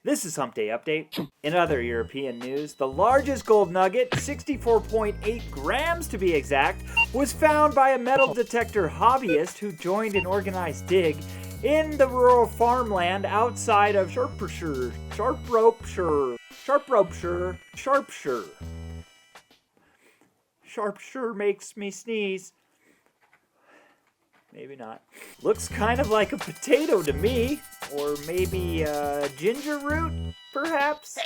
This is Hump Day Update. In other European news, the largest gold nugget, 64.8 grams to be exact, was found by a metal detector hobbyist who joined an organized dig in the rural farmland outside of Sharpshire. Sharpshire makes me sneeze. Maybe not. Looks kind of like a potato to me. Or maybe a ginger root, perhaps?